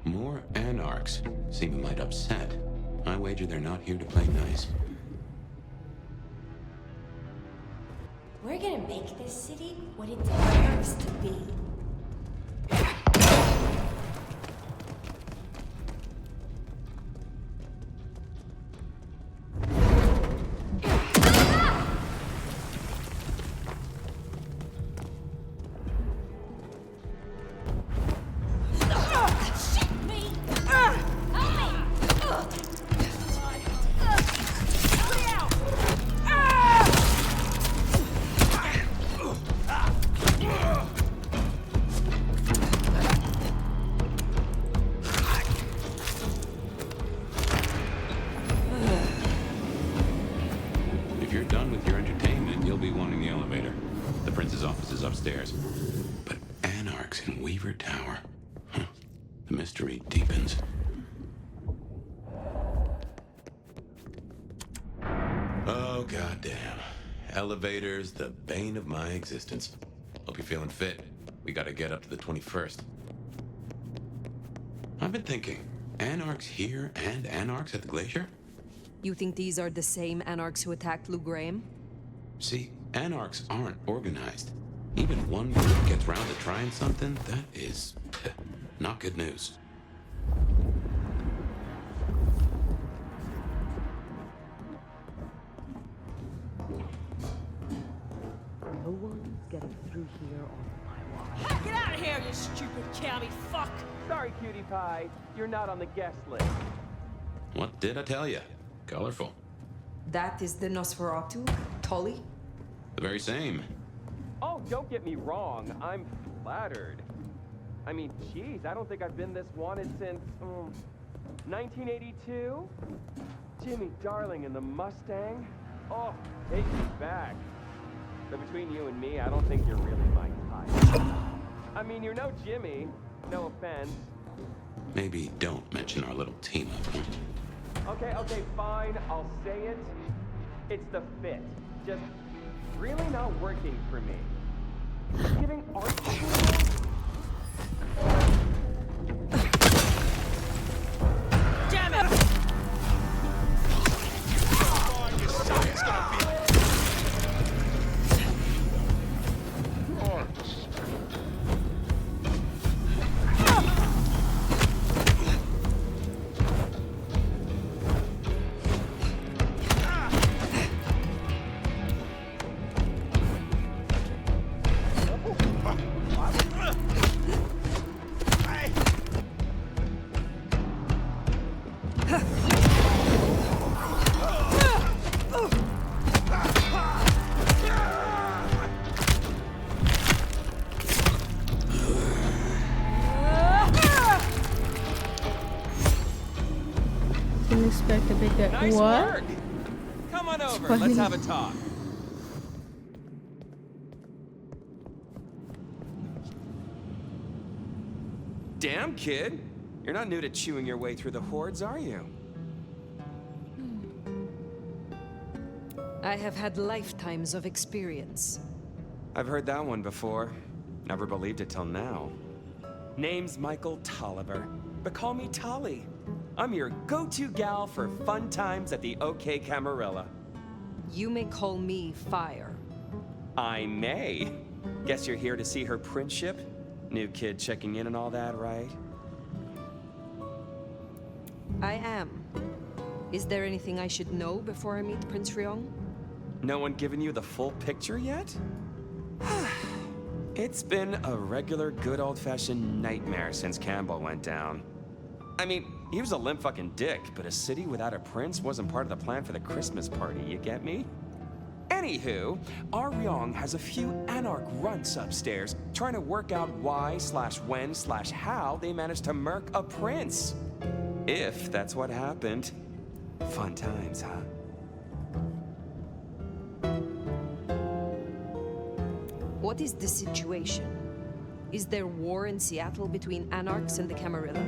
More anarchs seem a mite upset. I wager they're not here to play nice. We're gonna make this city what it deserves to be. If you're done with your entertainment, you'll be wanting the elevator. The prince's office is upstairs. But anarchs in Weaver Tower. Huh. The mystery deepens. Oh, goddamn. Elevators, the bane of my existence. Hope you're feeling fit. We gotta get up to the 21st. I've been thinking, anarchs here and anarchs at the glacier? You think these are the same anarchs who attacked Lou Graham? See, anarchs aren't organized. Even one group gets round to trying something, that is not good news. No one's getting through here on my watch. Get out of here, you stupid county fuck! Sorry, cutie pie. You're not on the guest list. What did I tell you? Colorful. That is the Nosferatu, Tully? The very same. Oh, don't get me wrong. I'm flattered. I mean, geez, I don't think I've been this wanted since, 1982? Jimmy Darling and the Mustang? Oh, take me back. But between you and me, I don't think you're really my type. I mean, you're no Jimmy. No offense. Maybe don't mention our little team up. Okay, fine. I'll say it. It's the fit. Just really not working for me. Giving art to Damn it! Didn't expect a big guy. Nice What? work. Come on over. funny. Let's have a talk. Damn, kid. You're not new to chewing your way through the hordes, are you? I have had lifetimes of experience. I've heard that one before. Never believed it till now. Name's Michael Tolliver, but call me Tolly. I'm your go-to gal for fun times at the OK Camarilla. You may call me Fire. I may. Guess you're here to see her princeship? New kid checking in and all that, right? I am. Is there anything I should know before I meet Prince Ryong? No one given you the full picture yet? It's been a regular good old-fashioned nightmare since Campbell went down. I mean, he was a limp fucking dick, but a city without a prince wasn't part of the plan for the Christmas party, you get me? Anywho, our Ryong has a few anarch runts upstairs trying to work out why/when/how they managed to murk a prince. If that's what happened. Fun times, huh? What is the situation? Is there war in Seattle between anarchs and the Camarilla?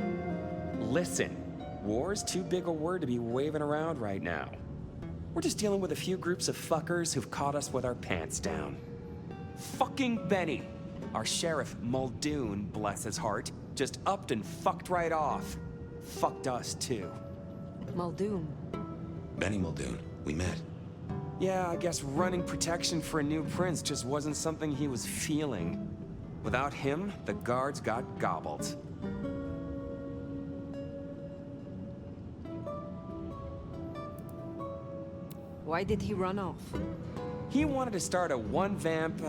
Listen, war's too big a word to be waving around right now. We're just dealing with a few groups of fuckers who've caught us with our pants down. Fucking Benny. our sheriff, Muldoon, bless his heart, just upped and fucked right off. Fucked us, too. Muldoon. Benny Muldoon, we met. Yeah, I guess running protection for a new prince just wasn't something he was feeling. Without him, the guards got gobbled. Why did he run off? He wanted to start a one-vamp,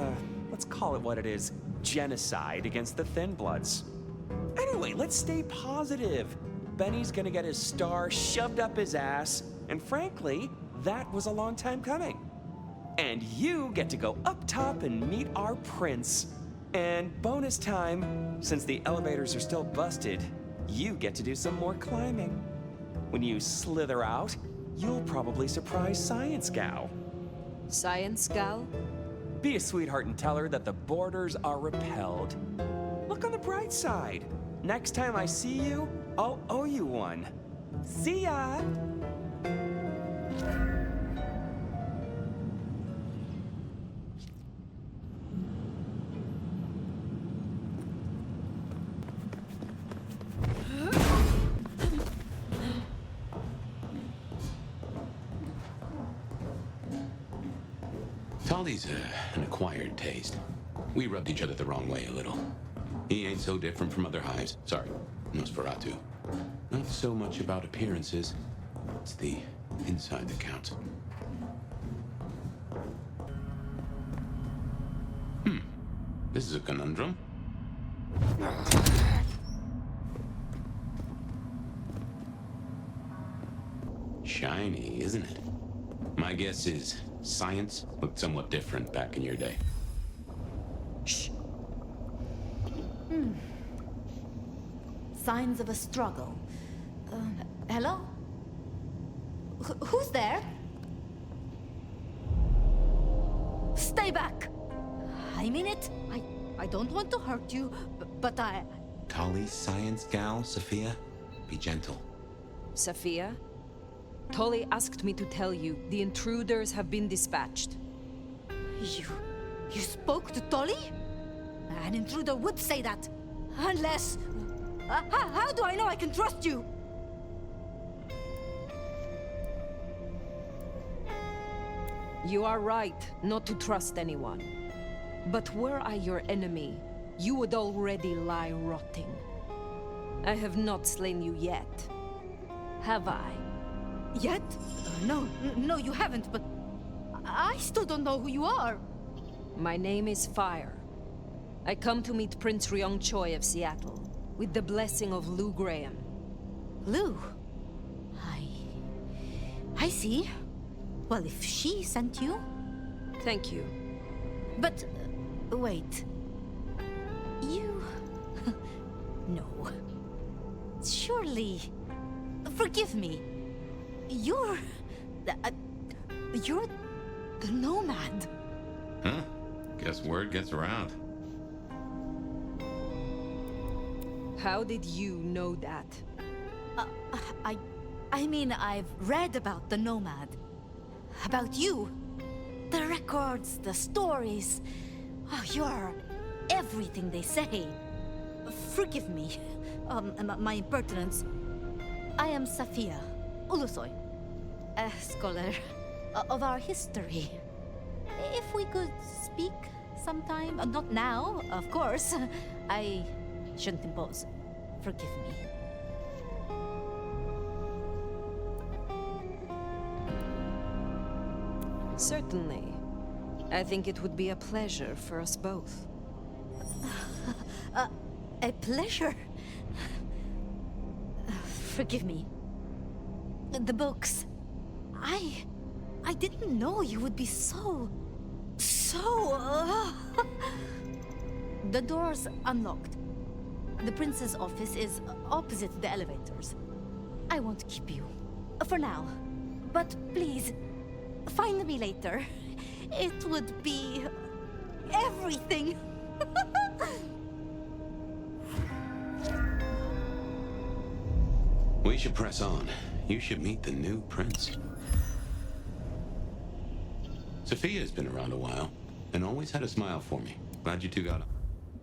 let's call it what it is, genocide against the Thin Bloods. Anyway, let's stay positive. Benny's gonna get his star shoved up his ass, and frankly, that was a long time coming. And you get to go up top and meet our prince. And bonus time, since the elevators are still busted, you get to do some more climbing. When you slither out, you'll probably surprise Science Gal. Science gal? Be a sweetheart and tell her that the borders are repelled. Look on the bright side. Next time I see you, I'll owe you one. See ya! Tolly's an acquired taste. We rubbed each other the wrong way a little. He ain't so different from other hives. Sorry, Nosferatu. Not so much about appearances. It's the inside that counts. This is a conundrum. Shiny, isn't it? My guess is science looked somewhat different back in your day. Shh. Signs of a struggle. Hello? Who's there? Stay back! I mean it. I don't want to hurt you, but I... Tolly's science gal, Sophia? Be gentle. Sophia? Tolly asked me to tell you the intruders have been dispatched. You spoke to Tolly? An intruder would say that. Unless... how do I know I can trust you? You are right not to trust anyone. But were I your enemy, you would already lie rotting. I have not slain you yet. Have I? Yet? No, you haven't, but... I still don't know who you are. My name is Fire. I come to meet Prince Ryong Choi of Seattle, with the blessing of Lou Graham. Lou? I see. Well, if she sent you... Thank you. But... wait. You... No. Surely... Forgive me. You're the nomad. Huh? Guess word gets around. How did you know that? I mean, I've read about the nomad. About you. The records, the stories. Oh, you're everything they say. Forgive me. My impertinence. I am Safia Ulusoy, a scholar of our history. If we could speak sometime, not now, of course. I shouldn't impose. Forgive me. Certainly. I think it would be a pleasure for us both. A pleasure. Forgive me. The books. I didn't know you would be so... The door's unlocked. The prince's office is opposite the elevators. I won't keep you. For now. But please, find me later. It would be... everything. We should press on. You should meet the new prince. Sophia's been around a while, and always had a smile for me. Glad you two got on.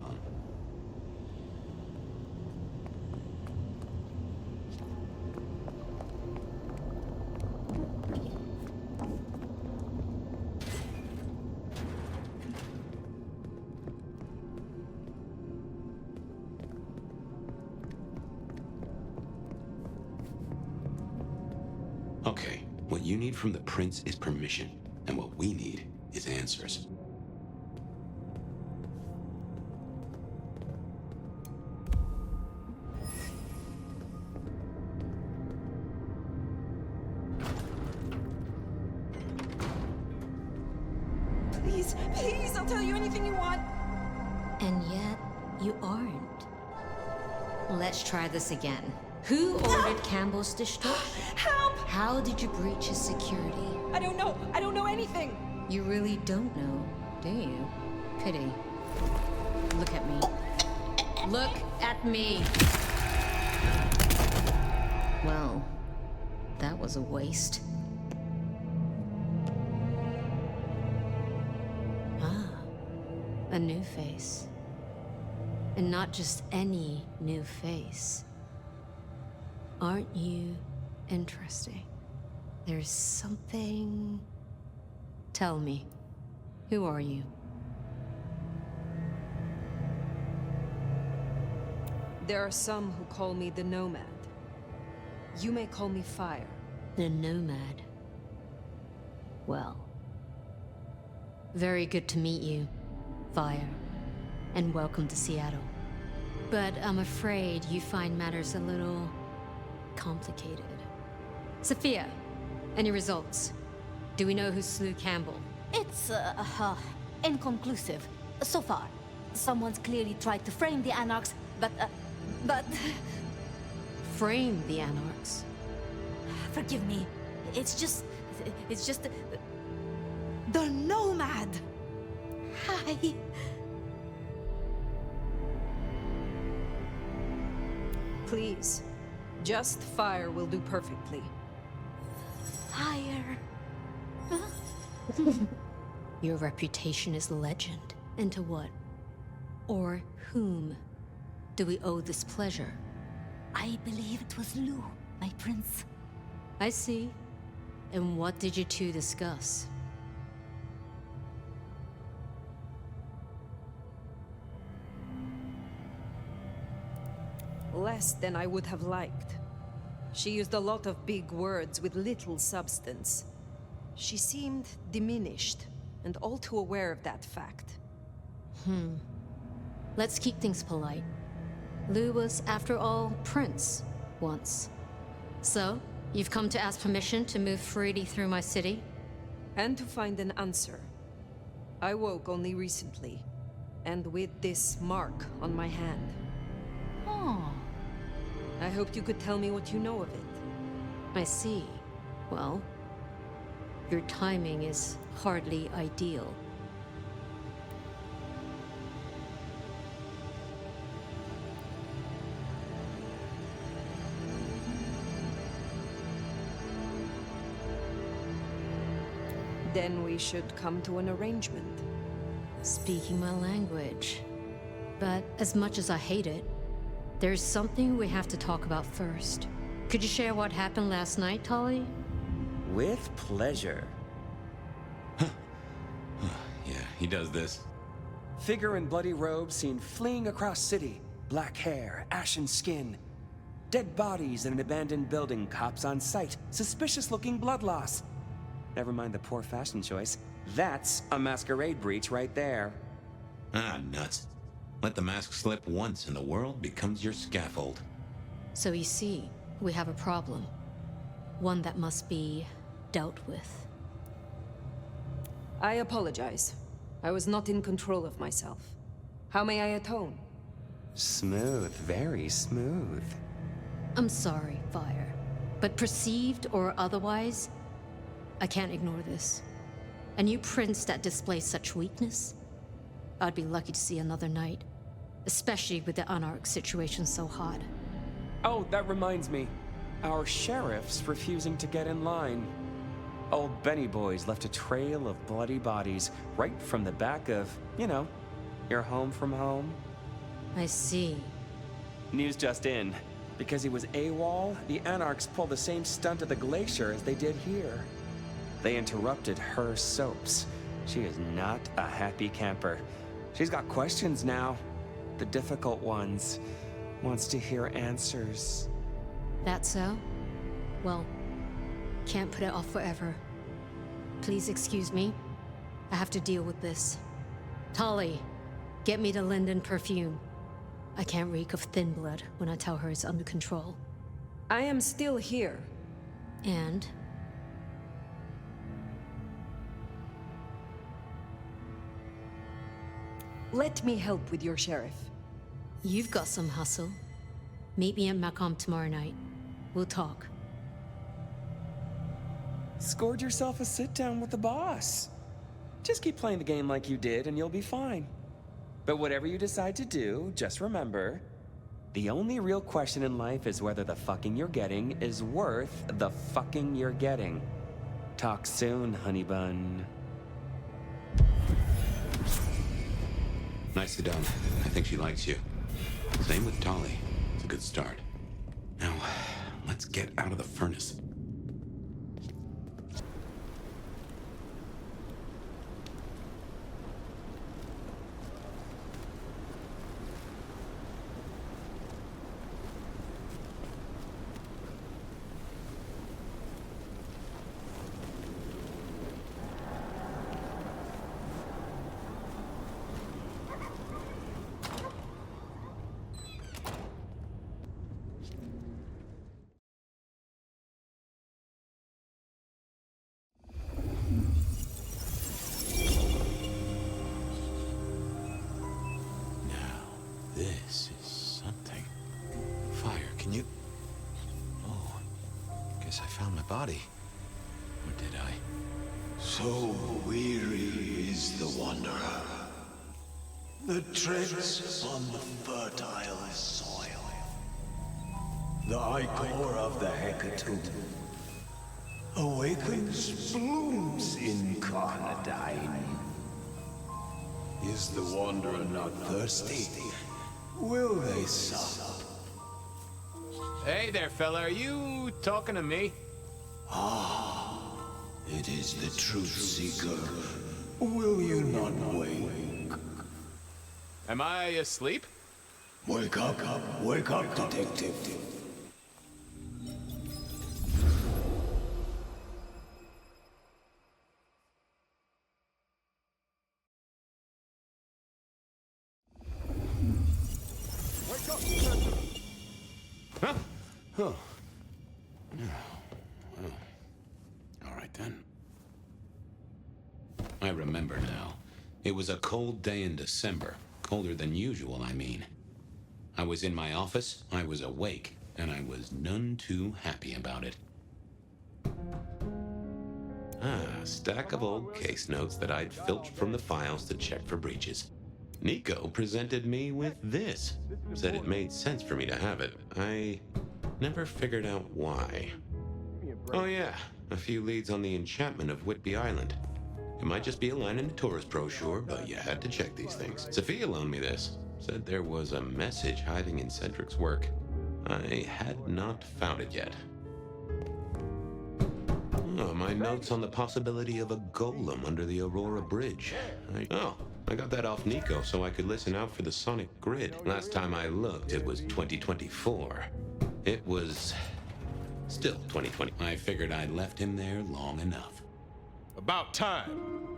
What you need from the Prince is permission, and what we need is answers. Please, please, I'll tell you anything you want. And yet, you aren't. Let's try this again. Who ordered Campbell's destruction? Help! How did you breach his security? I don't know. I don't know anything. You really don't know, do you? Pity. Look at me. Look at me! Well, that was a waste. Ah, a new face. And not just any new face. Aren't you interesting? There's something... Tell me, who are you? There are some who call me the Nomad. You may call me Fire. The Nomad. Well, very good to meet you, Fire, and welcome to Seattle. But I'm afraid you find matters a little complicated. Sophia, any results? Do we know who slew Campbell? It's, inconclusive. So far. Someone's clearly tried to frame the Anarchs, but... Frame the Anarchs? Forgive me. It's just... The Nomad! Hi. Please, just Fire will do perfectly. Fire. Your reputation is legend. And to what? Or whom do we owe this pleasure? I believe it was Lou, my prince. I see. And what did you two discuss? Less than I would have liked. She used a lot of big words with little substance. She seemed diminished, and all too aware of that fact. Let's keep things polite. Lou was, after all, prince, once. So, you've come to ask permission to move freely through my city? And to find an answer. I woke only recently, and with this mark on my hand. Oh. I hoped you could tell me what you know of it. I see. Well, your timing is hardly ideal. Then we should come to an arrangement. Speaking my language. But as much as I hate it, there's something we have to talk about first. Could you share what happened last night, Tolly? With pleasure. Yeah, he does this. Figure in bloody robes seen fleeing across city. Black hair, ashen skin. Dead bodies in an abandoned building, cops on site. Suspicious-looking blood loss. Never mind the poor fashion choice. That's a masquerade breach right there. Ah, nuts. Let the mask slip once and the world becomes your scaffold. So you see, we have a problem. One that must be dealt with. I apologize. I was not in control of myself. How may I atone? Smooth, very smooth. I'm sorry, Fire. But perceived or otherwise, I can't ignore this. A new prince that displays such weakness? I'd be lucky to see another night. Especially with the Anarch situation so hot. Oh, that reminds me. Our sheriff's refusing to get in line. Old Benny boys left a trail of bloody bodies right from the back of, you know, your home from home. I see. News just in. Because he was AWOL, the Anarchs pulled the same stunt at the Glacier as they did here. They interrupted her soaps. She is not a happy camper. She's got questions now. The difficult ones. Wants to hear answers. That so? Well, Can't put it off forever. Please excuse me. I have to deal with this. Tali, get me the Linden perfume. I can't reek of thin blood when I tell her it's under control. I am still here. And? Let me help with your sheriff. You've got some hustle. Meet me at Macomb tomorrow night. We'll talk. Scored yourself a sit-down with the boss. Just keep playing the game like you did and you'll be fine. But whatever you decide to do, just remember, the only real question in life is whether the fucking you're getting is worth the fucking you're getting. Talk soon, honey bun. Nicely done. I think she likes you. Same with Tali. It's a good start. Now, let's get out of the furnace. This is something. Fire, can you... Oh, guess I found my body. Or did I? So weary is the wanderer that treads on the fertile soil. The ichor of the hecatomb awakens blooms incarnadine. Is the wanderer not thirsty? Will they sup? Hey there, fella. Are you talking to me? It is the truth seeker. Will you not wake? Am I asleep? Wake up, detective. Huh? Oh. No. Well. All right then. I remember now. It was a cold day in December. Colder than usual, I mean. I was in my office, I was awake, and I was none too happy about it. A stack of old case notes that I'd filched from the files to check for breaches. Nico presented me with this. Said it made sense for me to have it. I never figured out why. Oh yeah, a few leads on the enchantment of Whitby Island. It might just be a line in the tourist brochure, but you had to check these things. Sophia loaned me this. Said there was a message hiding in Cedric's work. I had not found it yet. Oh, my notes on the possibility of a golem under the Aurora Bridge. I got that off Nico so I could listen out for the sonic grid. Last time I looked, it was 2024. It was still 2020. I figured I'd left him there long enough. About time.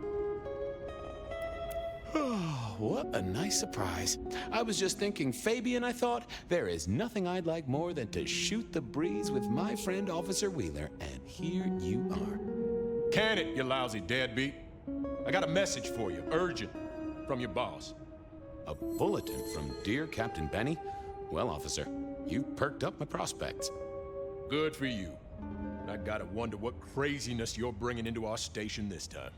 Oh, what a nice surprise. I was just thinking, Fabian, I thought, there is nothing I'd like more than to shoot the breeze with my friend Officer Wheeler, and here you are. Can it, you lousy deadbeat? I got a message for you, urgent, from your boss. A bulletin from dear Captain Benny? Well, officer, you perked up my prospects. Good for you. And I gotta wonder what craziness you're bringing into our station this time.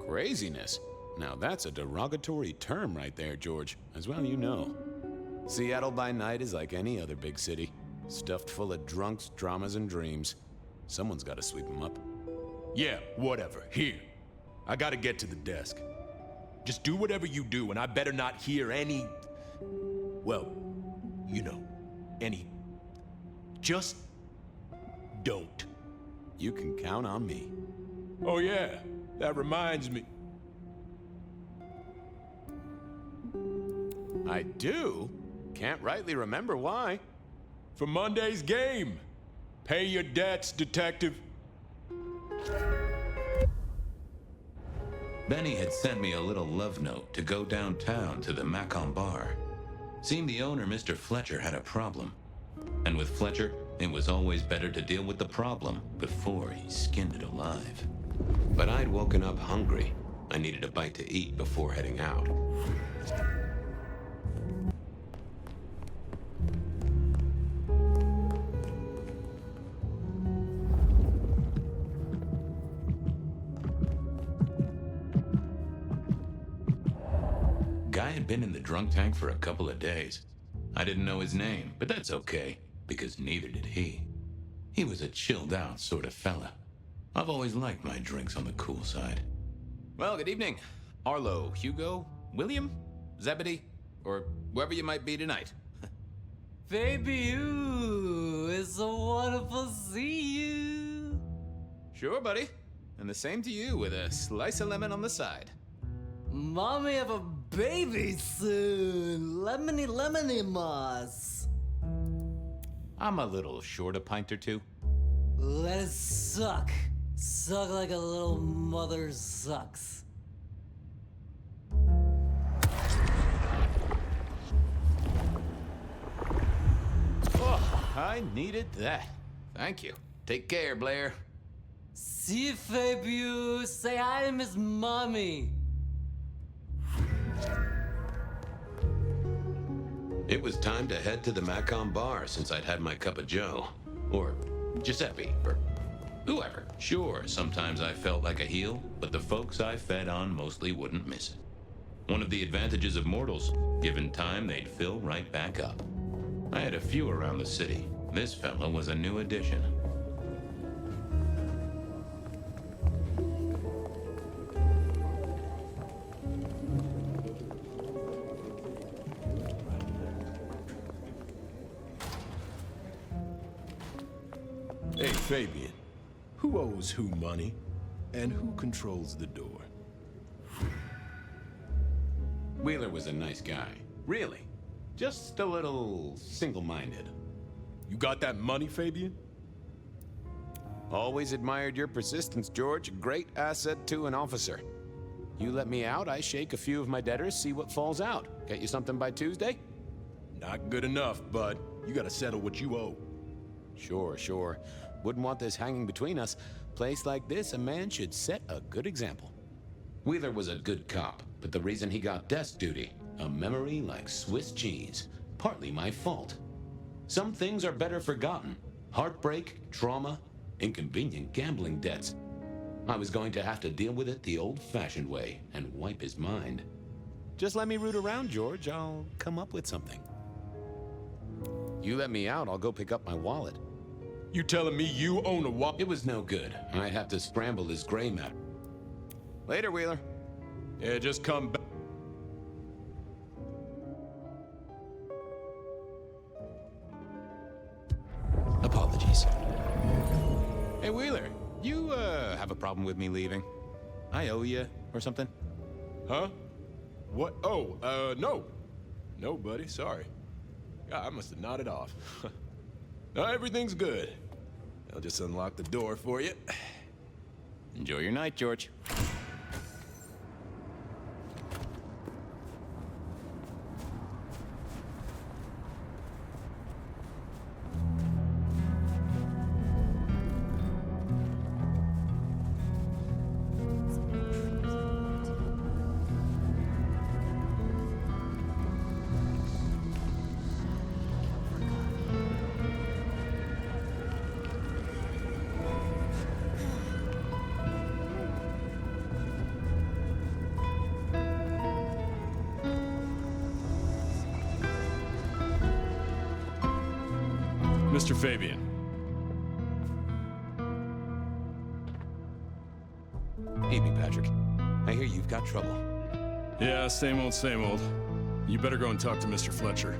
Craziness? Now that's a derogatory term right there, George. As well you know. Seattle by night is like any other big city. Stuffed full of drunks, dramas, and dreams. Someone's gotta sweep them up. Yeah, whatever. Here. I gotta get to the desk. Just do whatever you do, and I better not hear any... Well, you know, any... Just don't. You can count on me. Oh yeah, that reminds me. I do? can't rightly remember why. For Monday's game. Pay your debts, detective. Benny had sent me a little love note to go downtown to the Macon bar. Seemed the owner, Mr. Fletcher, had a problem. And with Fletcher, it was always better to deal with the problem before he skinned it alive. But I'd woken up hungry. I needed a bite to eat before heading out. Guy had been in the drunk tank for a couple of days. I didn't know his name, but that's okay, because neither did he. He was a chilled-out sort of fella. I've always liked my drinks on the cool side. Well, good evening. Arlo, Hugo, William, Zebedee, or whoever you might be tonight. Baby, it's so wonderful to see you. Sure, buddy. And the same to you, with a slice of lemon on the side. Mommy have a baby soon. Lemony, lemony moss. I'm a little short a pint or two. Let it suck. Suck like a little mother sucks. Oh, I needed that. Thank you. Take care, Blair. See you, Fabiu. Say hi to Miss Mommy. It was time to head to the Macon bar since I'd had my cup of joe. Or Giuseppe, or whoever. Sure, sometimes I felt like a heel, but the folks I fed on mostly wouldn't miss it. One of the advantages of mortals, given time, they'd fill right back up. I had a few around the city. This fella was a new addition. Hey, Fabian. Who owes who money? And who controls the door? Wheeler was a nice guy. Really. Just a little single-minded. You got that money, Fabian? Always admired your persistence, George. Great asset to an officer. You let me out, I shake a few of my debtors, see what falls out. Get you something by Tuesday? Not good enough, bud. You gotta settle what you owe. Sure. Wouldn't want this hanging between us. Place like this, a man should set a good example. Wheeler was a good cop, but the reason he got desk duty, a memory like Swiss cheese. Partly my fault. Some things are better forgotten. Heartbreak, trauma, inconvenient gambling debts. I was going to have to deal with it the old-fashioned way and wipe his mind. Just let me root around, George. I'll come up with something. You let me out, I'll go pick up my wallet. You telling me you own a wallet? It was no good. I'd have to scramble his gray matter. Later, Wheeler. Yeah, just come back. Apologies. Hey, Wheeler, you, have a problem with me leaving? I owe you, or something? Huh? What? Oh, no. No, buddy, sorry. God, I must have nodded off. No, everything's good. I'll just unlock the door for you. Enjoy your night, George. Mr. Fabian. Evening, Patrick. I hear you've got trouble. Yeah, same old, same old. You better go and talk to Mr. Fletcher.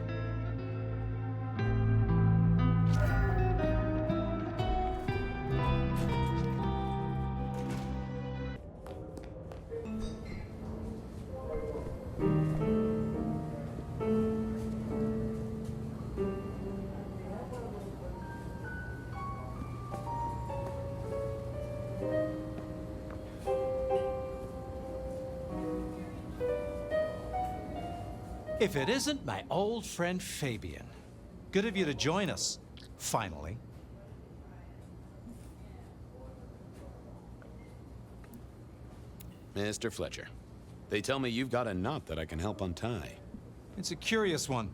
If it isn't my old friend Fabian. Good of you to join us, finally. Mr. Fletcher, they tell me you've got a knot that I can help untie. It's a curious one.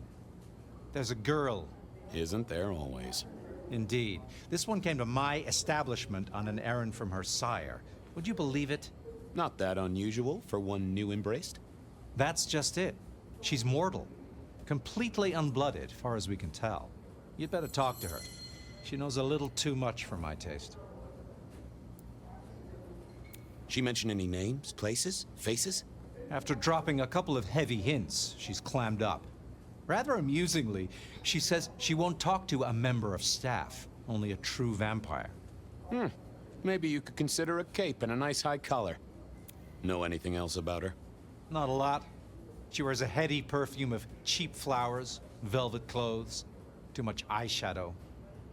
There's a girl. Isn't there always? Indeed. This one came to my establishment on an errand from her sire. Would you believe it? Not that unusual for one new embraced. That's just it. She's mortal. Completely unblooded, far as we can tell. You'd better talk to her. She knows a little too much for my taste. She mention any names, places, faces? After dropping a couple of heavy hints, she's clammed up. Rather amusingly, she says she won't talk to a member of staff, only a true vampire. Maybe you could consider a cape and a nice high collar. Know anything else about her? Not a lot. She wears a heady perfume of cheap flowers, velvet clothes, too much eyeshadow.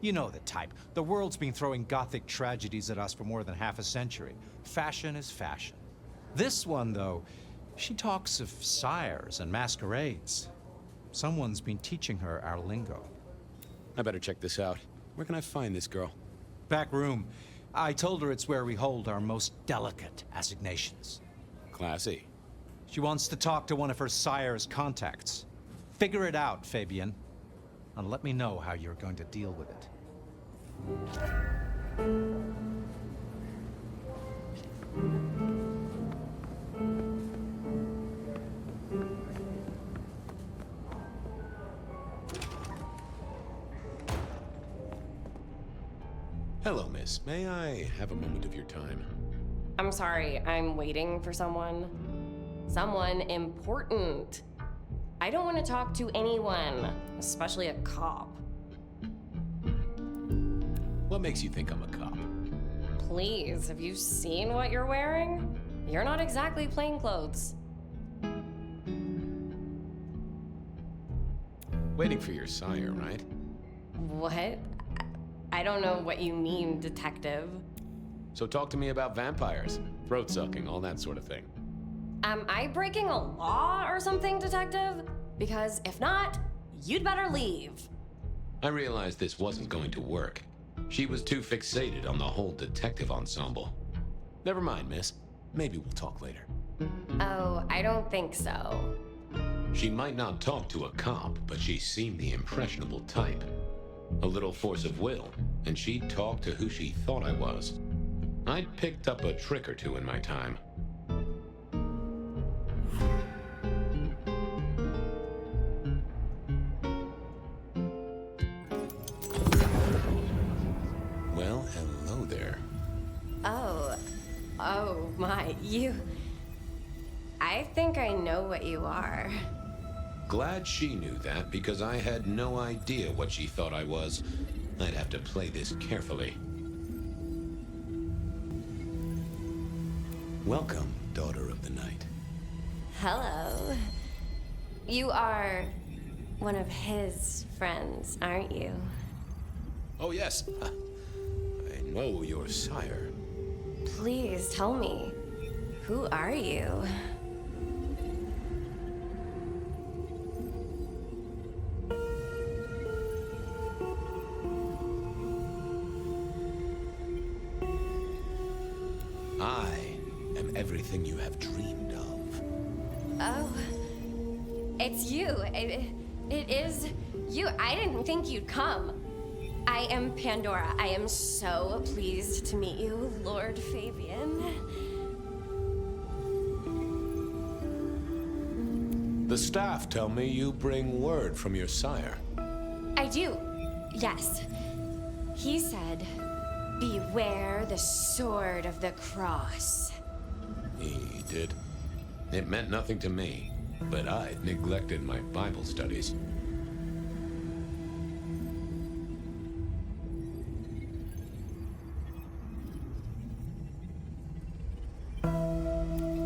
You know the type. The world's been throwing gothic tragedies at us for more than half a century. Fashion is fashion. This one, though, she talks of sires and masquerades. Someone's been teaching her our lingo. I better check this out. Where can I find this girl? Back room. I told her it's where we hold our most delicate assignations. Classy. She wants to talk to one of her sire's contacts. Figure it out, Fabian. And let me know how you're going to deal with it. Hello, miss. May I have a moment of your time? I'm sorry, I'm waiting for someone. Someone important. I don't want to talk to anyone, especially a cop. What makes you think I'm a cop? Please, have you seen what you're wearing? You're not exactly plain clothes. Waiting for your sire, right? What? I don't know what you mean, detective. So talk to me about vampires, throat sucking, all that sort of thing. Am I breaking a law or something, detective? Because if not, you'd better leave. I realized this wasn't going to work. She was too fixated on the whole detective ensemble. Never mind, miss. Maybe we'll talk later. Oh, I don't think so. She might not talk to a cop, but she seemed the impressionable type. A little force of will, and she'd talk to who she thought I was. I'd picked up a trick or two in my time. Well, hello there. Oh my, you... I think I know what you are. Glad she knew that, because I had no idea what she thought I was. I'd have to play this carefully. Welcome, daughter of the night. Hello. You are one of his friends, aren't you? Oh, yes. I know your sire. Please tell me, who are you? I am everything you have dreamed of. Oh, it's you. It is you. I didn't think you'd come. I am Pandora. I am so pleased to meet you, Lord Fabian. The staff tell me you bring word from your sire. I do, yes. He said, beware the sword of the cross. He did. It meant nothing to me, but I'd neglected my Bible studies.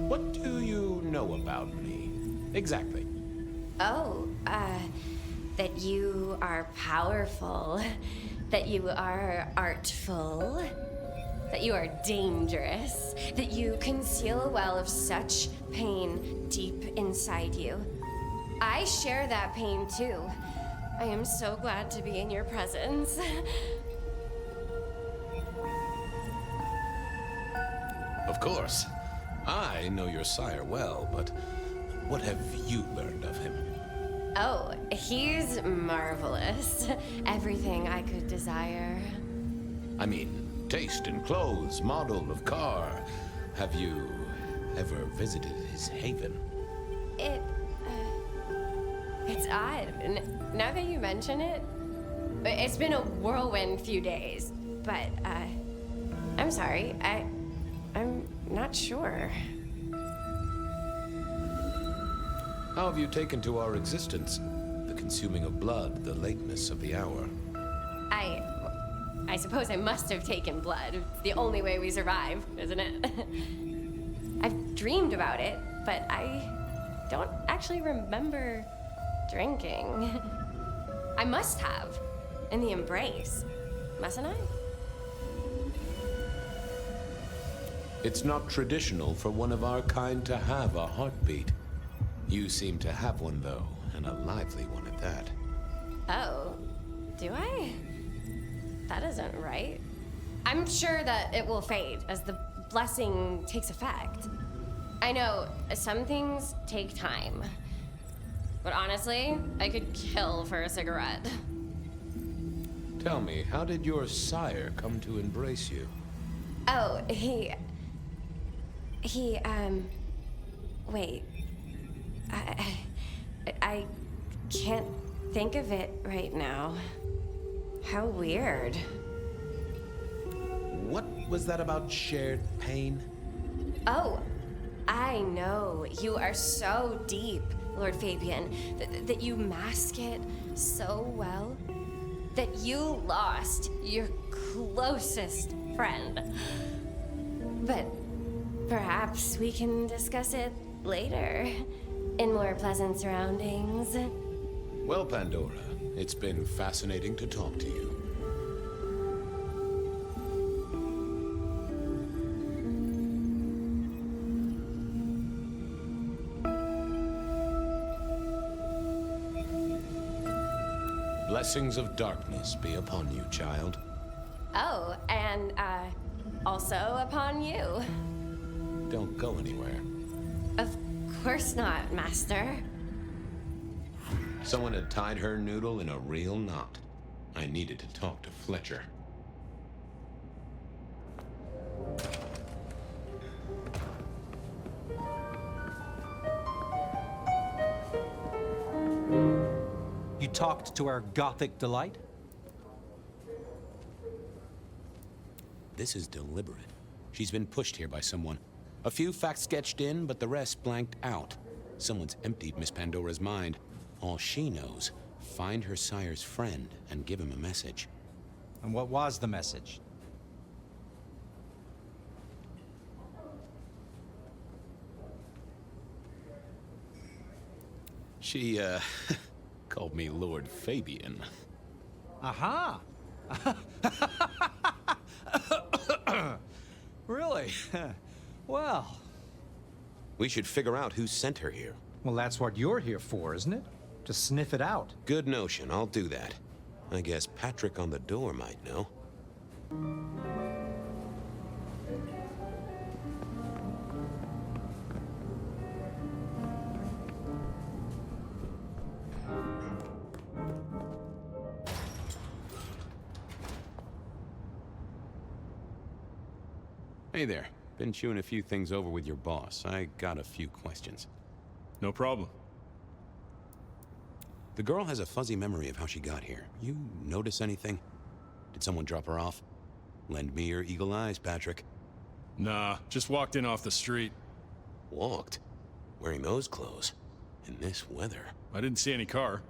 What do you know about me? Exactly. Oh, that you are powerful, that you are artful, that you are dangerous, that you conceal a well of such pain deep inside you. I share that pain too. I am so glad to be in your presence. Of course. I know your sire well, but what have you learned of him? Oh, he's marvelous. Everything I could desire. I mean, taste in clothes, model of car. Have you ever visited his haven? It's odd. Now that you mention it, it's been a whirlwind few days. But, I'm sorry. I'm not sure. How have you taken to our existence? The consuming of blood, the lateness of the hour. I suppose I must have taken blood. It's the only way we survive, isn't it? I've dreamed about it, but I don't actually remember drinking. I must have. In the embrace. Mustn't I? It's not traditional for one of our kind to have a heartbeat. You seem to have one, though, and a lively one at that. Oh, do I? That isn't right. I'm sure that it will fade as the blessing takes effect. I know some things take time, but honestly, I could kill for a cigarette. Tell me, how did your sire come to embrace you? Oh, wait. I can't think of it right now. How weird. What was that about shared pain? Oh, I know. You are so deep, Lord Fabian, that you mask it so well. That you lost your closest friend. But perhaps we can discuss it later, in more pleasant surroundings. Well, Pandora, it's been fascinating to talk to you. Blessings of darkness be upon you, child. Oh, and, also upon you. Don't go anywhere. Of course not, Master. Someone had tied her noodle in a real knot. I needed to talk to Fletcher. You talked to our Gothic delight? This is deliberate. She's been pushed here by someone. A few facts sketched in, but the rest blanked out. Someone's emptied Miss Pandora's mind. All she knows, find her sire's friend and give him a message. And what was the message? She, called me Lord Fabian. Aha! Really? Well... We should figure out who sent her here. Well, that's what you're here for, isn't it? To sniff it out. Good notion, I'll do that. I guess Patrick on the door might know. Hey there. Been chewing a few things over with your boss. I got a few questions. No problem. The girl has a fuzzy memory of how she got here. You notice anything? Did someone drop her off? Lend me your eagle eyes, Patrick. Nah, just walked in off the street. Walked? Wearing those clothes? In this weather? I didn't see any car.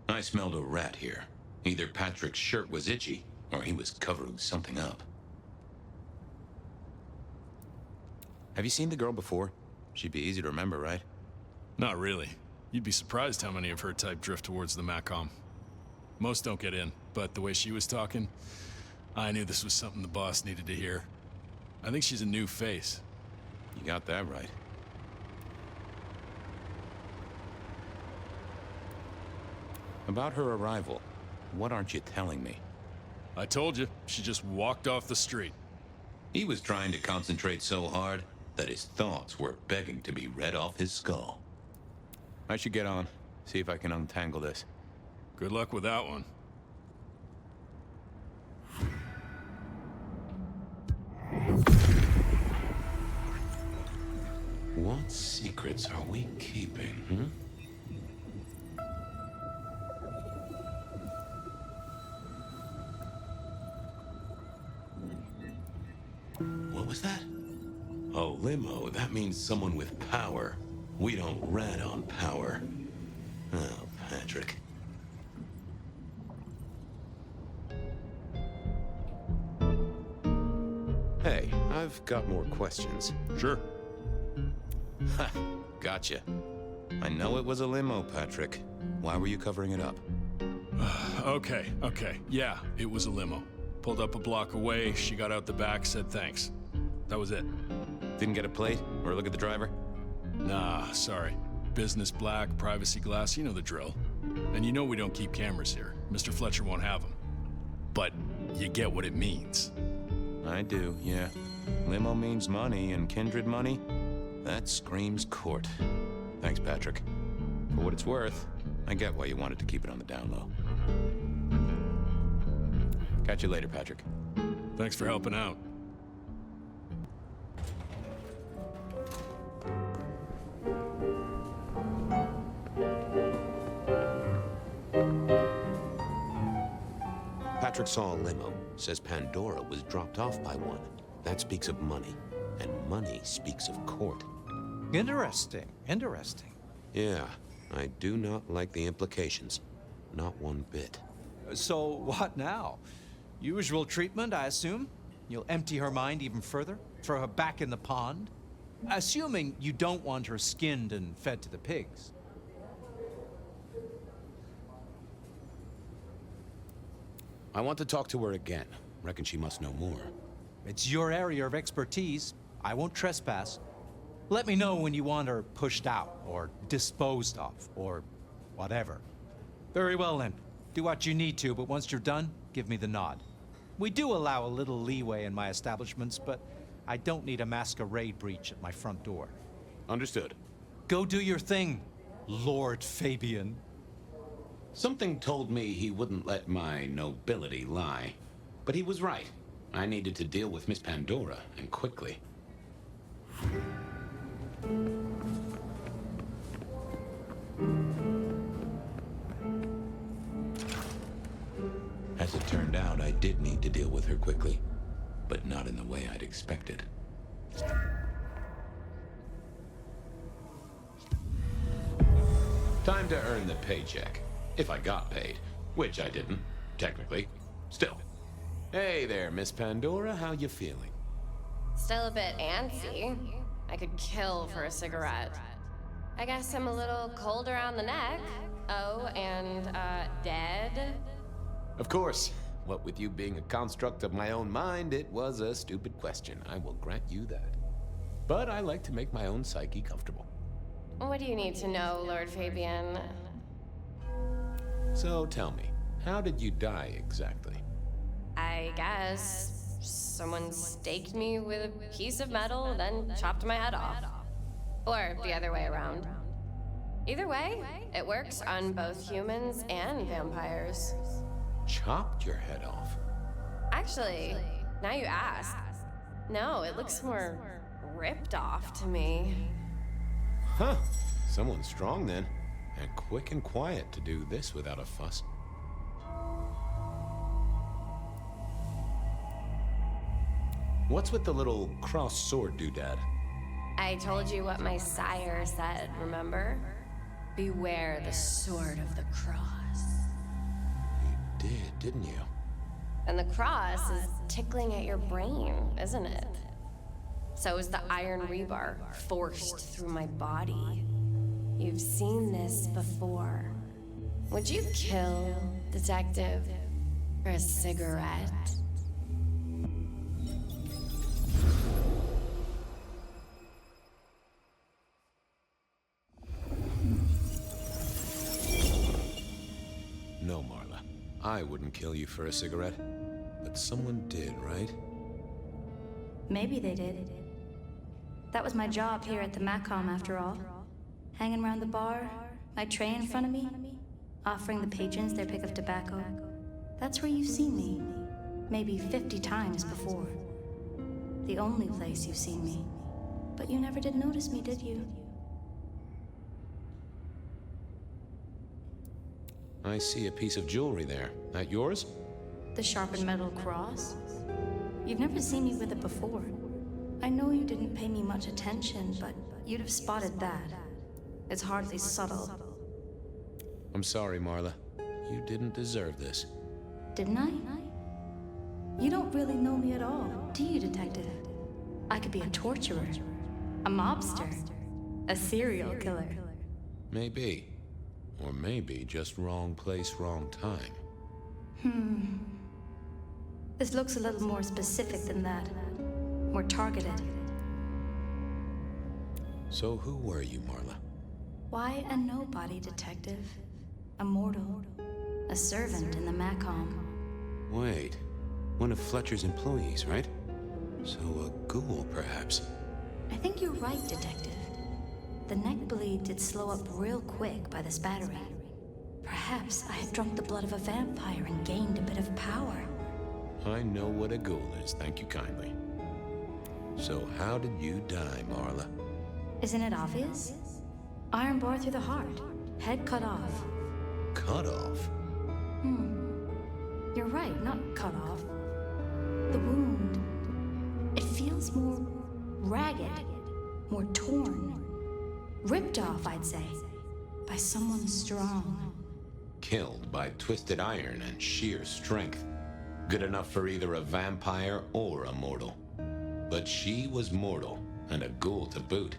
I smelled a rat here. Either Patrick's shirt was itchy, or he was covering something up. Have you seen the girl before? She'd be easy to remember, right? Not really. You'd be surprised how many of her type drift towards the Macom. Most don't get in, but the way she was talking, I knew this was something the boss needed to hear. I think she's a new face. You got that right. About her arrival, what aren't you telling me? I told you, she just walked off the street. He was trying to concentrate so hard that his thoughts were begging to be read off his skull. I should get on, see if I can untangle this. Good luck with that one. What secrets are we keeping, What was that? Oh, limo. That means someone with power. We don't rat on power. Oh, Patrick. Hey, I've got more questions. Sure. Ha! Gotcha. I know it was a limo, Patrick. Why were you covering it up? Okay. Yeah, it was a limo. Pulled up a block away, she got out the back, said thanks. That was it. Didn't get a plate or look at the driver? Nah, sorry. Business black, privacy glass, you know the drill. And you know we don't keep cameras here. Mr. Fletcher won't have them. But you get what it means. I do, yeah. Limo means money, and kindred money? That screams court. Thanks, Patrick. For what it's worth, I get why you wanted to keep it on the down low. Catch you later, Patrick. Thanks for helping out. Patrick saw a limo. Says Pandora was dropped off by one. That speaks of money. And money speaks of court. Interesting. Yeah, I do not like the implications. Not one bit. So, what now? Usual treatment, I assume? You'll empty her mind even further? Throw her back in the pond? Assuming you don't want her skinned and fed to the pigs. I want to talk to her again. Reckon she must know more. It's your area of expertise. I won't trespass. Let me know when you want her pushed out, or disposed of, or whatever. Very well then. Do what you need to, but once you're done, give me the nod. We do allow a little leeway in my establishments, but I don't need a masquerade breach at my front door. Understood. Go do your thing, Lord Fabian. Something told me he wouldn't let my nobility lie. But he was right. I needed to deal with Miss Pandora, and quickly. As it turned out, I did need to deal with her quickly, but not in the way I'd expected. Time to earn the paycheck. If I got paid, which I didn't, technically. Still. Hey there, Miss Pandora, how you feeling? Still a bit antsy. I could kill for a cigarette. I guess I'm a little cold around the neck. Oh, and, dead? Of course. What with you being a construct of my own mind, it was a stupid question. I will grant you that. But I like to make my own psyche comfortable. What do you need to know, Lord Fabian? So tell me, how did you die exactly? I guess someone staked me with a piece of metal, then chopped my head off. Or the other way around. Either way, it works on both humans and vampires. Chopped your head off? Actually, now you ask. No, it looks more ripped off to me. Huh. Someone's strong then. And quick and quiet to do this without a fuss. What's with the little crossed sword doodad? I told you what my sire said, remember? Beware the sword of the cross. You did, didn't you? And the cross is tickling at your brain, isn't it? So is the iron rebar forced through my body. You've seen this before. Would you kill, detective, for a cigarette? I wouldn't kill you for a cigarette, but someone did, right? Maybe they did. That was my job here at the Macom, after all. Hanging around the bar, my tray in front of me, offering the patrons their pick of tobacco. That's where you've seen me. Maybe 50 times before. The only place you've seen me. But you never did notice me, did you? I see a piece of jewelry there. That yours? The sharpened metal cross? You've never seen me with it before. I know you didn't pay me much attention, but you'd have spotted that. It's hardly subtle. I'm sorry, Marla. You didn't deserve this. Didn't I? You don't really know me at all, do you, Detective? I could be a torturer, a mobster, a serial killer. Maybe. Or maybe just wrong place, wrong time. This looks a little more specific than that. More targeted. So who were you, Marla? Why a nobody, Detective? A mortal. A servant in the Macom. Wait. One of Fletcher's employees, right? So a ghoul, perhaps. I think you're right, Detective. The neck bleed did slow up real quick by the spattering. Perhaps I had drunk the blood of a vampire and gained a bit of power. I know what a ghoul is, thank you kindly. So how did you die, Marla? Isn't it obvious? Iron bar through the heart. Head cut off. Cut off? You're right, not cut off. The wound. It feels more ragged, more torn. Ripped off, I'd say. By someone strong. Killed by twisted iron and sheer strength. Good enough for either a vampire or a mortal. But she was mortal, and a ghoul to boot.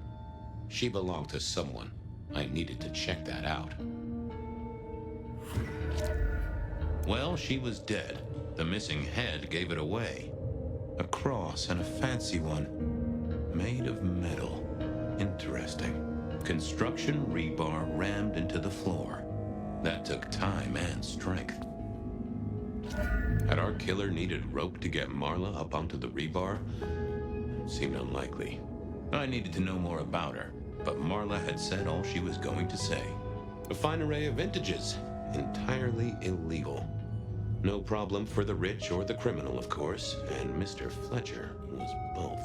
She belonged to someone. I needed to check that out. Well, she was dead. The missing head gave it away. A cross and a fancy one. Made of metal. Interesting. Construction rebar rammed into the floor. That took time and strength. Had our killer needed rope to get Marla up onto the rebar? Seemed unlikely. I needed to know more about her, but Marla had said all she was going to say. A fine array of vintages. Entirely illegal. No problem for the rich or the criminal, of course, and Mr. Fletcher was both.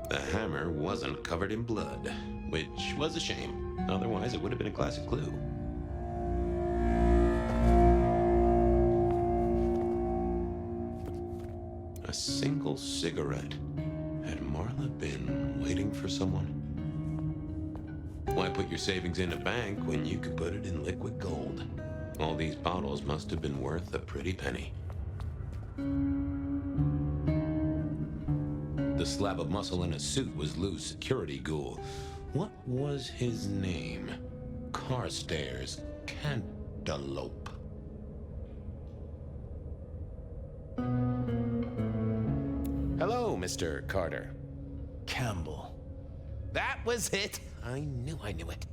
The hammer wasn't covered in blood, which was a shame. Otherwise, it would have been a classic clue. A single cigarette. Had Marla been waiting for someone? Why put your savings in a bank when you could put it in liquid gold? All these bottles must have been worth a pretty penny. The slab of muscle in a suit was Lou's security ghoul. What was his name? Carstairs Cantaloupe. Hello, Mr. Carter. Campbell. That was it. I knew it.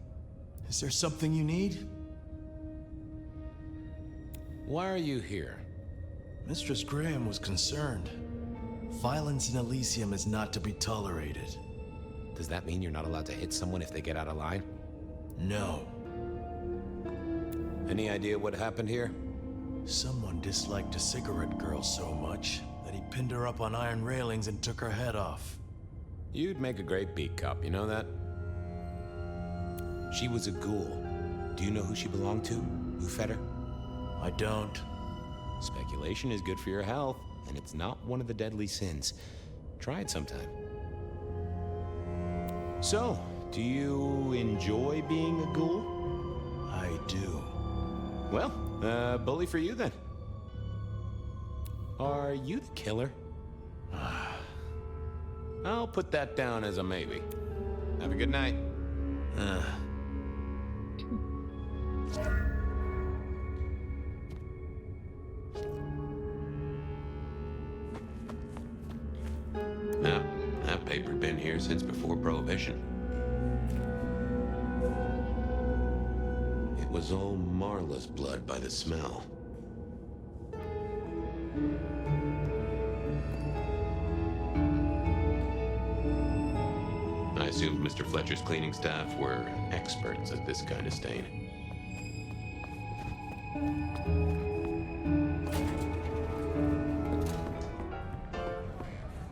Is there something you need? Why are you here? Mistress Graham was concerned. Violence in Elysium is not to be tolerated. Does that mean you're not allowed to hit someone if they get out of line? No. Any idea what happened here? Someone disliked a cigarette girl so much that he pinned her up on iron railings and took her head off. You'd make a great beat cop, you know that? She was a ghoul. Do you know who she belonged to? Who fed her? I don't. Speculation is good for your health, and it's not one of the deadly sins. Try it sometime. So, do you enjoy being a ghoul? I do. Well, bully for you then. Are you the killer? I'll put that down as a maybe. Have a good night. Now, that paper'd been here since before Prohibition. It was all Marla's blood by the smell. I assumed Mr. Fletcher's cleaning staff were experts at this kind of stain.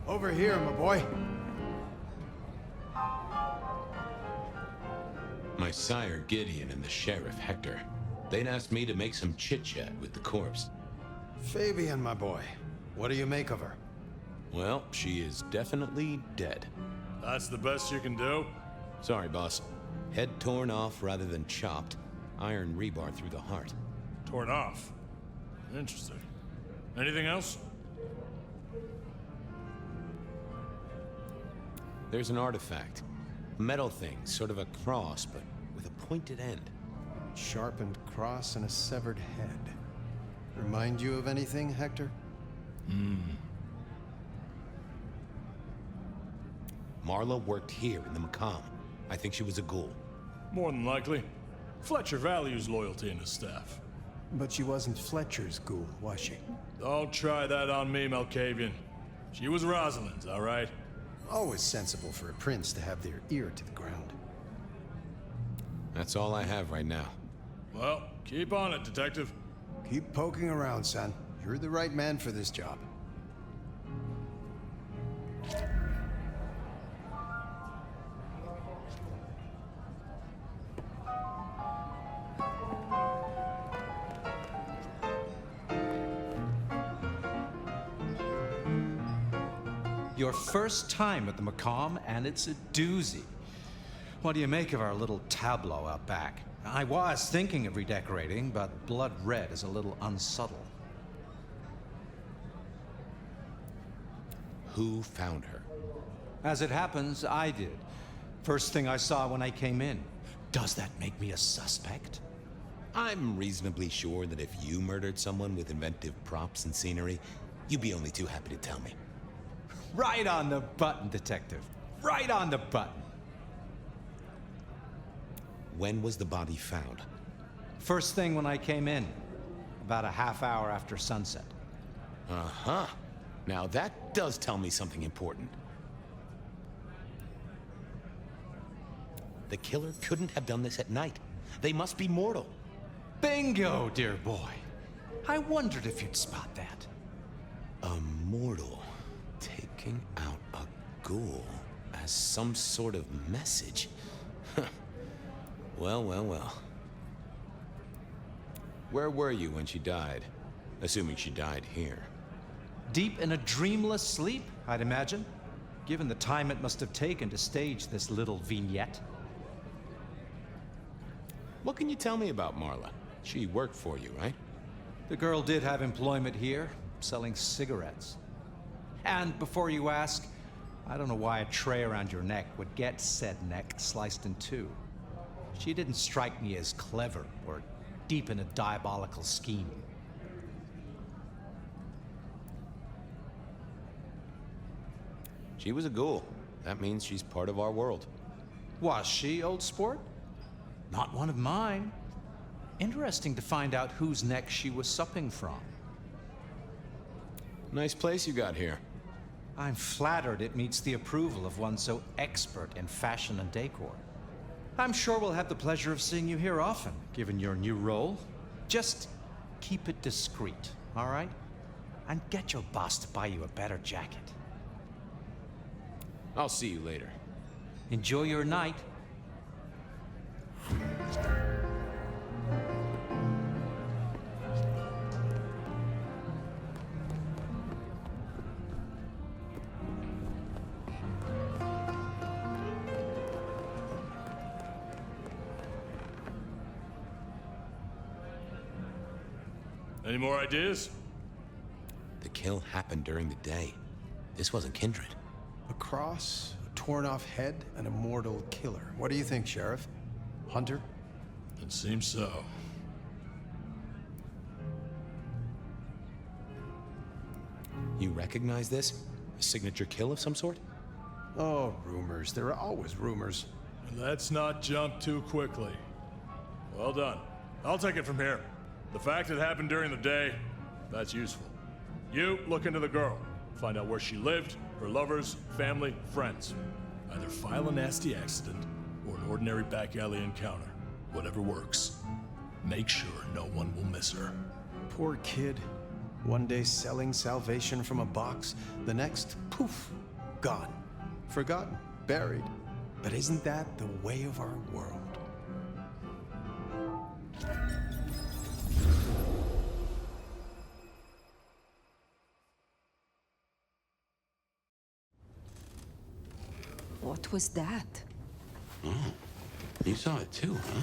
Over here, my boy. My sire Gideon and the sheriff Hector, they'd asked me to make some chit-chat with the corpse. Fabian, my boy. What do you make of her? Well, she is definitely dead. That's the best you can do? Sorry, boss. Head torn off rather than chopped. Iron rebar through the heart. Torn off? Interesting. Anything else? There's an artifact. A metal thing, sort of a cross, but with a pointed end. Sharpened cross and a severed head. Remind you of anything, Hector? Marla worked here in the Macomb. I think she was a ghoul. More than likely. Fletcher values loyalty in his staff. But she wasn't Fletcher's ghoul, was she? Don't try that on me, Malkavian. She was Rosalind's, all right? Always sensible for a prince to have their ear to the ground. That's all I have right now. Well, keep on it, Detective. Keep poking around, son. You're the right man for this job. Your first time at the Macomb, and it's a doozy. What do you make of our little tableau out back? I was thinking of redecorating, but blood red is a little unsubtle. Who found her? As it happens, I did. First thing I saw when I came in. Does that make me a suspect? I'm reasonably sure that if you murdered someone with inventive props and scenery, you'd be only too happy to tell me. Right on the button, Detective. Right on the button. When was the body found? First thing when I came in. About a half hour after sunset. Uh-huh. Now that does tell me something important. The killer couldn't have done this at night. They must be mortal. Bingo, dear boy. I wondered if you'd spot that. A mortal taking out a ghoul as some sort of message. Well, well, well. Where were you when she died? Assuming she died here. Deep in a dreamless sleep, I'd imagine. Given the time it must have taken to stage this little vignette. What can you tell me about Marla? She worked for you, right? The girl did have employment here, selling cigarettes. And before you ask, I don't know why a tray around your neck would get said neck sliced in two. She didn't strike me as clever or deep in a diabolical scheme. She was a ghoul. That means she's part of our world. Was she, old sport? Not one of mine. Interesting to find out whose neck she was supping from. Nice place you got here. I'm flattered it meets the approval of one so expert in fashion and decor. I'm sure we'll have the pleasure of seeing you here often, given your new role. Just keep it discreet, all right? And get your boss to buy you a better jacket. I'll see you later. Enjoy your night. Any more ideas? The kill happened during the day. This wasn't kindred. A cross, a torn-off head, and a mortal killer. What do you think, Sheriff? Hunter? It seems so. You recognize this? A signature kill of some sort? Oh, rumors. There are always rumors. Let's not jump too quickly. Well done. I'll take it from here. The fact it happened during the day, that's useful. You look into the girl. Find out where she lived, her lovers, family, friends. Either file a nasty accident or an ordinary back alley encounter. Whatever works. Make sure no one will miss her. Poor kid. One day selling salvation from a box, the next, poof, gone. Forgotten, buried. But isn't that the way of our world? What was that? Oh, you saw it too, huh?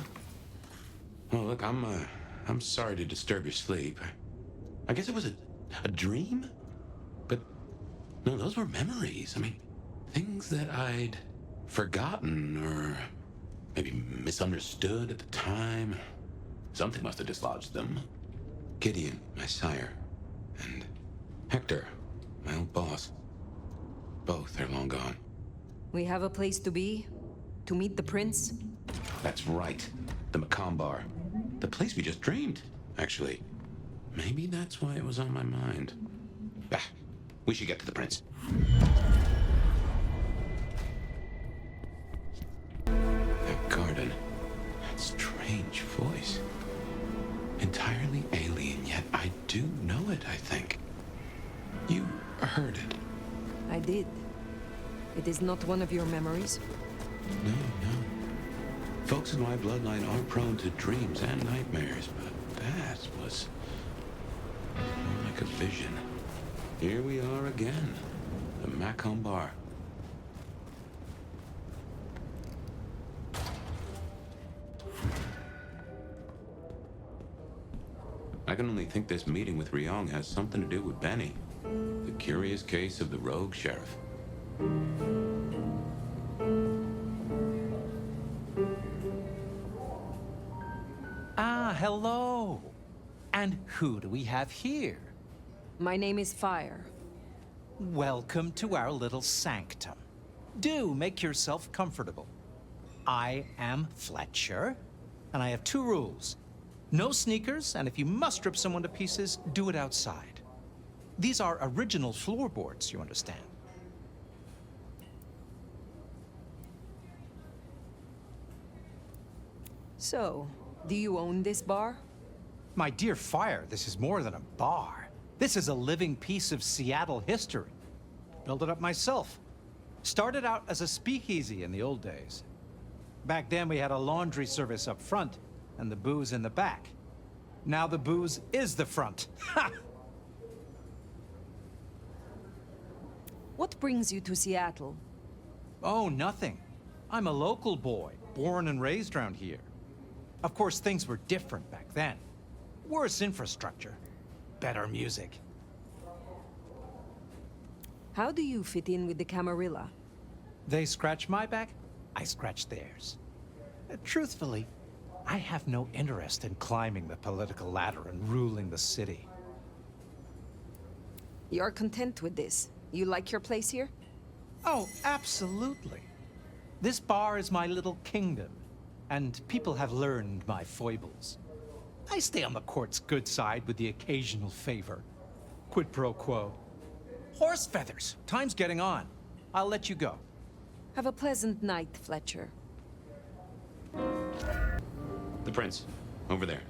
Well, look, I'm sorry to disturb your sleep. I guess it was a dream? But, no, those were memories. I mean, things that I'd forgotten or maybe misunderstood at the time. Something must have dislodged them. Gideon, my sire, and Hector, my old boss. Both are long gone. We have a place to be? To meet the prince? That's right. The Macomb. The place we just dreamed, actually. Maybe that's why it was on my mind. Bah, we should get to the prince. That garden. That strange voice. Entirely alien, yet I do know it, I think. You heard it. I did. It is not one of your memories? No. Folks in my bloodline are prone to dreams and nightmares, but that was more like a vision. Here we are again, the Macomb. I can only think this meeting with Ryong has something to do with Benny. The curious case of the rogue sheriff. Ah, hello. And who do we have here? My name is Fire. Welcome to our little sanctum. Do make yourself comfortable. I am Fletcher, and I have two rules. No sneakers, and if you must strip someone to pieces, do it outside. These are original floorboards, you understand. So, do you own this bar? My dear Fire, this is more than a bar. This is a living piece of Seattle history. Built it up myself. Started out as a speakeasy in the old days. Back then we had a laundry service up front and the booze in the back. Now the booze is the front. Ha! What brings you to Seattle? Oh, nothing. I'm a local boy, born and raised around here. Of course, things were different back then. Worse infrastructure, better music. How do you fit in with the Camarilla? They scratch my back, I scratch theirs. Truthfully, I have no interest in climbing the political ladder and ruling the city. You're content with this? You like your place here? Oh, absolutely. This bar is my little kingdom, and people have learned my foibles. I stay on the court's good side with the occasional favor. Quid pro quo. Horse feathers. Time's getting on. I'll let you go. Have a pleasant night, Fletcher. The prince, over there.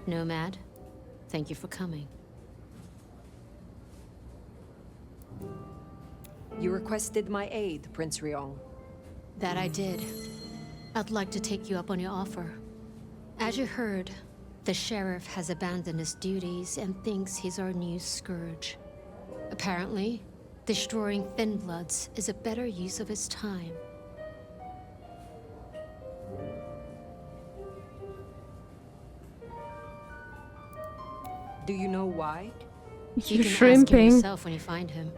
Nomad, thank you for coming. You requested my aid, Prince Ryong. That I did. I'd like to take you up on your offer. As you heard, the sheriff has abandoned his duties and thinks he's our new scourge. Apparently, destroying Thin Bloods is a better use of his time. Do you know why? You You're can ask him shrimping yourself when you find him.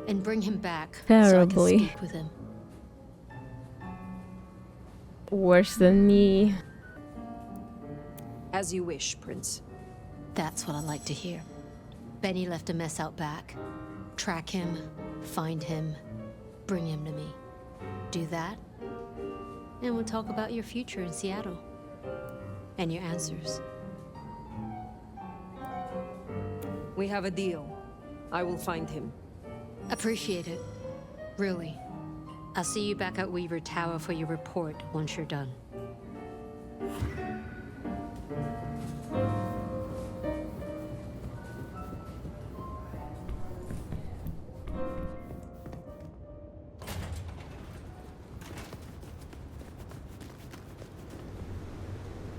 And bring him back terribly. so I can speak with him. Worse than me. As you wish, Prince. That's what I like to hear. Benny left a mess out back. Track him, find him, bring him to me. Do that, and we'll talk about your future in Seattle. And your answers. We have a deal. I will find him. Appreciate it. Really. I'll see you back at Weaver Tower for your report once you're done.